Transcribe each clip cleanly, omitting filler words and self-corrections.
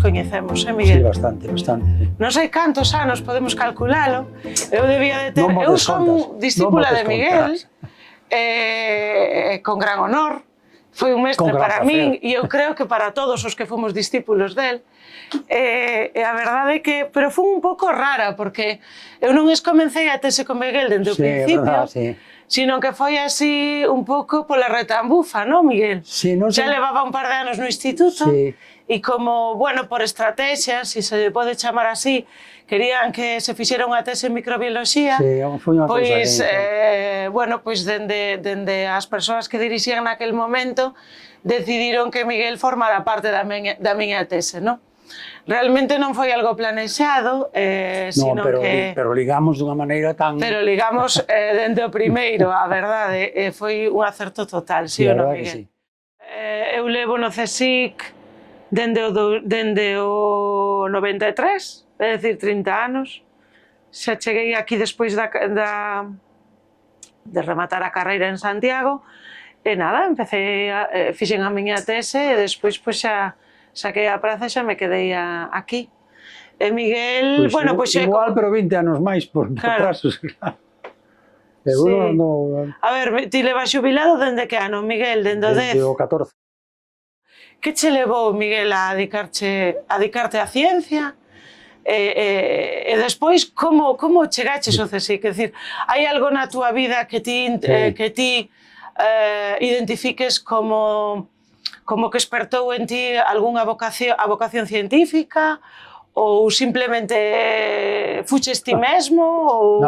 coñecemos, Sí, Miguel? bastante, bastante. Sí. Non sei cantos anos podemos calculalo. Eu debía de ter... Non Eu botes son contas, discípula non de botes Miguel, contas. con gran honor. Foi un mestre Con gran para placer. min e eu creo que para todos os que fomos discípulos del. E a verdade é que... Pero foi un pouco rara, porque eu non escomecei a tese con Miguel dende o Sí, é principio, verdad, sí. sino que foi así un pouco pola retambufa, non, Miguel? Sí, non Xa sei... levaba un par de anos no instituto, Sí. e como, bueno, por estrategia, se se pode chamar así, querían que se fixera unha tese en microbioloxía, Sí, foi unha cousa pois, aí, bueno, pois dende as persoas que dirixían naquel momento decidiron que Miguel formara parte da miña tese, non? Realmente non foi algo planexado, sino que... pero ligamos dunha maneira tan... Pero ligamos dende o primeiro, a verdade, foi un acerto total, Sí, sí ou a non, verdade que Miguel? sí. Eu levo no CSIC dende o 93, é dicir, 30 anos. Xa cheguei aquí despois de rematar a carreira en Santiago, e nada, fixen a miña tese e despois xa saquei a praza e xa me quedei aquí. E Miguel, Pois, bueno, pois... igual, pero 20 anos máis por atrasos, claro. Sí. No... A ver, ti levas xubilado dende que ano, Miguel? Dende o 10? Desde o 14. Que che levou, Miguel, a dedicarte á ciencia? E despois, como chegaches ao CSIC? Quer dicir, hai algo na túa vida que ti identifiques como que espertou en ti algunha vocación científica, ou simplemente fuches ti mesmo, ou...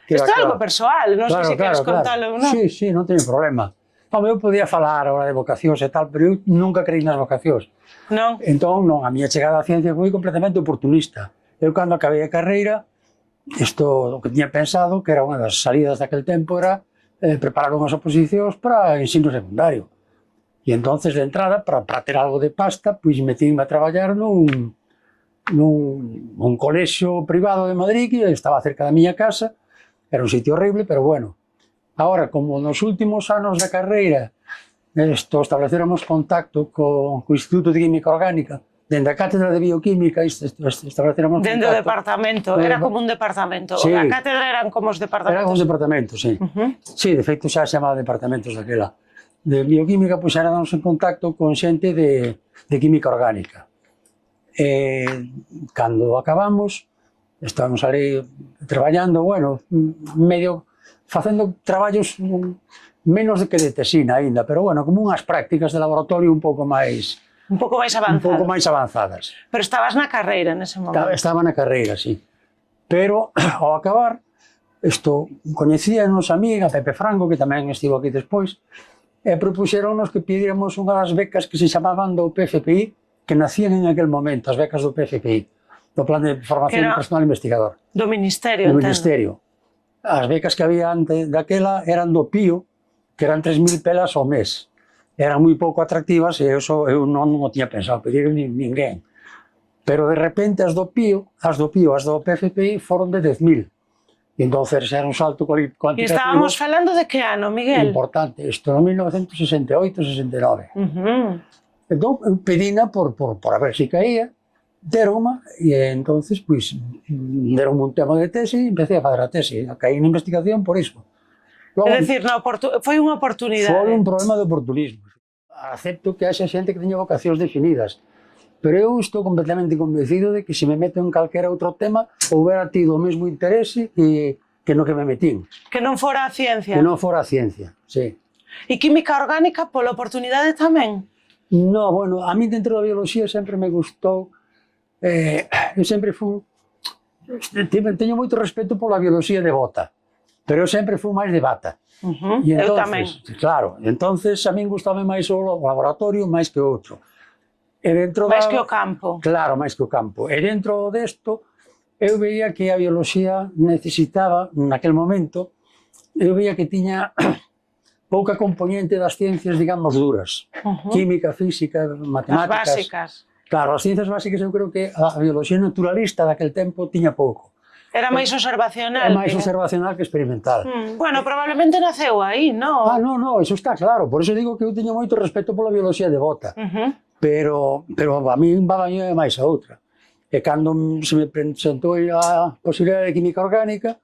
Isto é algo persoal, non sei se queres contalo ou non. Sí, non teño problema. Eu podía falar agora de vocacións e tal, pero eu nunca creí nas vocacións. Non? Entón, non, a miña chegada á ciencia foi completamente oportunista. Eu, cando acabei a carreira, o que tiña pensado, que era unha das salidas daquel tempo, era preparar unhas oposicións para ensino secundario. E entonces, de entrada, para ter algo de pasta, pois metínme a traballar nun colexio privado de Madrid, que estaba cerca da miña casa. Era un sitio horrible, pero bueno. Ahora, como nos últimos anos da carreira estableceramos contacto co Instituto de Química Orgánica, dende a Cátedra de Bioquímica estableceramos contacto. Dende o departamento, era como un departamento. Sí. A cátedra eran como os departamentos. Eran os departamentos, sí. Sí, de feito xa se chamaba departamentos daquela. De Bioquímica, pois éramos en contacto con xente de Química Orgánica. Cando acabamos, estábamos ali traballando, bueno, medio facendo traballos menos que de tesina aínda, pero bueno, como unhas prácticas de laboratorio un pouco máis avanzadas. Pero estabas na carreira nese momento. Estaba na carreira, sí. Pero ao acabar, coñecíanos a amiga, Pepe Franco, que tamén estivo aquí despois, e propuxeronnos que pidíramos unha das becas que se chamaban do PFPI, que nacían en aquel momento, as becas do PFPI, do Plan de Formación de Personal Investigador. Do Ministerio, do Ministerio. As becas que había antes daquela eran do PIO, que eran 3.000 pelas ao mes. Eran moi pouco atractivas e eu non o tiña pensado pedir ninguén. Pero de repente as do PIO, as do PFPI foron de 10.000. E entonces era un salto cuantitativo. E estábamos falando de que ano, Miguel? Importante, isto no 1968-69. Entón, eu pedina por a ver se caía, deronma, e entonces, pois, deronme un tema de tese e empecé a fazer a tese. Caí na investigación por iso. É dicir, foi unha oportunidade. Foi un problema de oportunismo. Acepto que haxa xente que teña vocacións definidas, pero eu estou completamente convencido de que se me meto en calquera outro tema, houbera tido o mesmo interese que no que me metín. Que non fora a ciencia. Que non fora a ciencia, sí. E química orgánica pola oportunidade tamén? No, bueno, a mí dentro da bioloxía sempre me gustou. Eu sempre teño moito respeto pola bioloxía de bota, pero eu sempre fui máis de bata. Eu tamén. Claro, entonces a min gustame máis o laboratorio máis que outro. Máis que o campo. Claro, máis que o campo. E dentro desto, eu veía que a bioloxía necesitaba, naquel momento, eu veía que tiña pouca componente das ciencias, digamos, duras. Química, física, matemáticas. As básicas. Claro, as ciencias básicas eu creo que a bioloxía naturalista daquel tempo tiña pouco. Era máis observacional. É máis observacional que experimental. Bueno, probablemente naceu aí, non? Non, iso está claro. Por iso digo que eu teño moito respeto pola bioloxía de bota. pero a mí vábame máis a outra. E cando se me presentou a posibilidade de química orgánica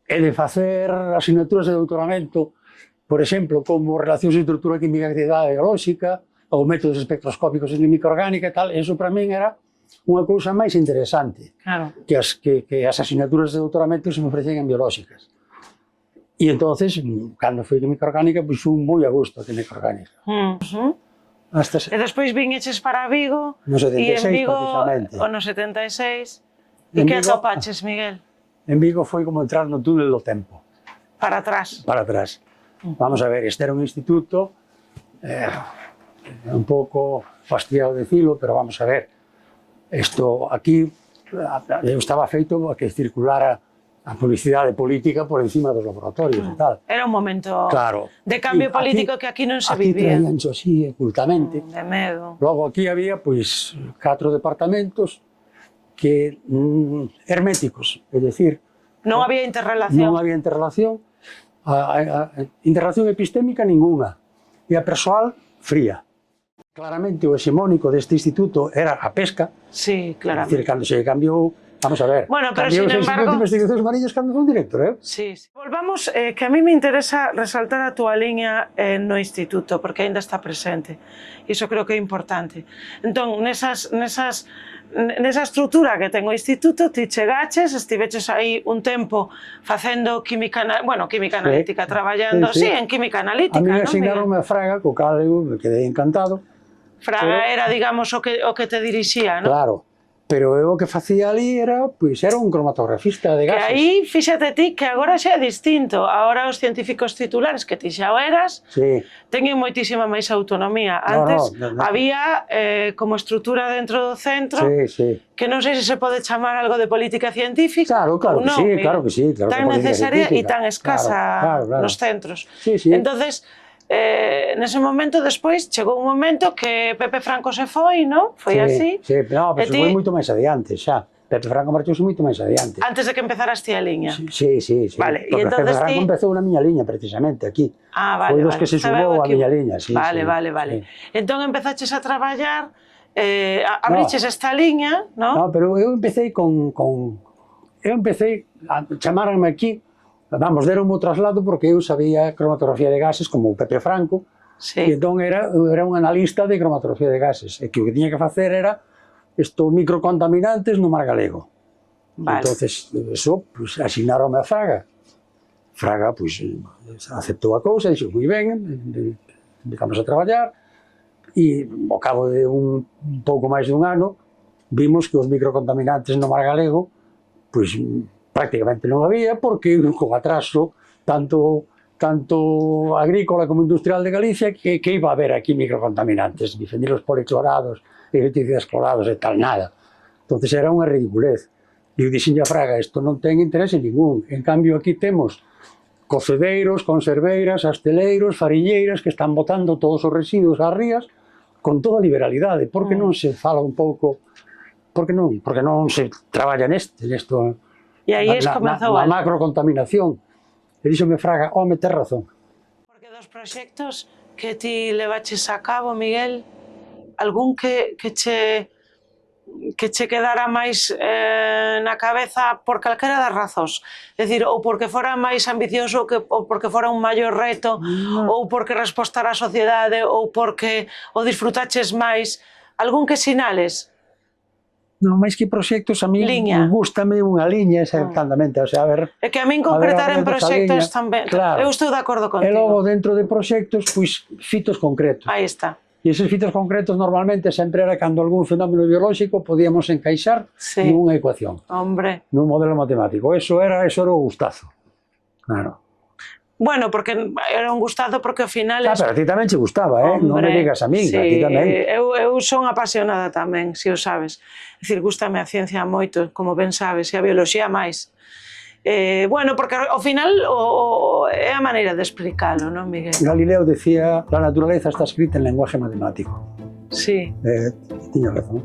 e de facer asignaturas de doutoramento, por exemplo, como relacións de estrutura química e actividade biolóxica, ou métodos espectroscópicos en química orgánica e tal, eso para min era unha cousa máis interesante que as asignaturas de doutoramento se me ofrecían en biolóxicas. E entonces, cando foi química orgánica, pois fui moi a gusto a química orgánica. E despois viñeches para Vigo, no 76, e en Vigo, precisamente. no 76, e que atopaches, Miguel? En Vigo foi como entrar no túnel do tempo. Para atrás. Para atrás. Vamos a ver, este era un instituto, un pouco fastidiado de decirlo, pero vamos a ver, isto aquí estaba feito a que circulara a publicidade política por encima dos laboratorios e tal. Era un momento claro. De cambio político que aquí non se vivía. Aquí traíancho así, ocultamente. De medo. Logo aquí había, pois, 4 departamentos que herméticos, é dicir... Non había interrelación. Non había interrelación. Interrelación epistémica ninguna. E a persoal, fría. Claramente o hexemónico deste instituto era a pesca. Sí, claramente. É dicir, cando se cambiou... Vamos a ver, bueno, pero sin embargo... de investigacións mariñas cando son director, Sí, sí. Volvamos, que a mí me interesa resaltar a túa liña no instituto, porque aínda está presente. Iso creo que é importante. Entón, nesa estrutura que ten o instituto, ti chegaches, estiveches aí un tempo facendo química analítica, traballando, sí, en química analítica, non? A mí asignaronme a Fraga, co cal eu me quedei encantado. Fraga era, digamos, o que te dirixía, non? Claro. Pero eu o que facía ali era un cromatografista de gases. Que aí, fíxate ti, que agora xa é distinto. Agora os científicos titulares, que ti xa o eras, teñen moitísima máis autonomía. Antes había como estrutura dentro do centro, que non sei se se pode chamar algo de política científica ou non. Claro que sí. Tan necesaria e tan escasa nos centros. Entonces, nese momento, despois, chegou un momento que Pepe Franco se foi, non? Foi así? Sí, pero se foi moito máis adiante, xa. Pepe Franco marchouse moito máis adiante. Antes de que empezaras ti a liña? Sí. Vale, porque Pepe Franco empezou na miña liña, precisamente, aquí. Foi dos que se sumou a miña liña, sí. Vale. Entón empezaches a traballar, abriches esta liña, non? No, pero eu empecé chamaranme aquí. Vamos, deron o traslado porque eu sabía cromatografía de gases como o Pepe Franco, e entón era un analista de cromatografía de gases, e que o que tiña que facer era estos microcontaminantes no mar galego. Entonces, eso, pues, asignaronme a Fraga. Fraga, pues, aceptou a cousa, dixo, moi ben, empezamos a traballar, e ao cabo de un pouco máis de un ano, vimos que os microcontaminantes no mar galego, pues, prácticamente non había, porque con atraso tanto agrícola como industrial de Galicia que iba a haber aquí microcontaminantes, bifenilos policlorados, herbicidas clorados e tal, nada. Entonces era unha ridiculez. E eu dixen a Fraga, isto non ten interese ningún. En cambio aquí temos cocedeiros, conserveiras, asteleiros, farilleras que están botando todos os residuos ás rías con toda liberalidade. Por que non se fala un pouco, por que non se traballa nesto? E aí comezou a macrocontaminación. E díxome Fraga, tes razón. Porque dos proxectos que ti levaches a cabo, Miguel, algún que che quedara máis na cabeza por calquera das razóns? É dicir, ou porque fora máis ambicioso, ou porque fora un maior reto, ou porque respostara a sociedade, ou porque o disfrutaches máis, algún que sinales? Non, máis que proxectos, a mí gústame unha liña exactamente, o sea, a ver... É que a min concretar en proxectos tamén, eu estou de acordo contigo. E logo, dentro de proxectos, pois, fitos concretos. Aí está. E eses fitos concretos normalmente sempre era cando algún fenómeno biolóxico podíamos encaixar nunha ecuación, nun modelo matemático. Eso era o gustazo. Claro. Bueno, porque era un gustado porque ao final... pero a ti tamén che gustaba, non me digas a min, a ti tamén. Eu son apasionada tamén, se o sabes. É dicir, gústame a ciencia moito, como ben sabes, e a bioloxía máis. Bueno, porque ao final é a maneira de explicarlo, non, Miguel? Galileo decía, la naturaleza está escrita en lenguaje matemático. Sí. Tiña razón.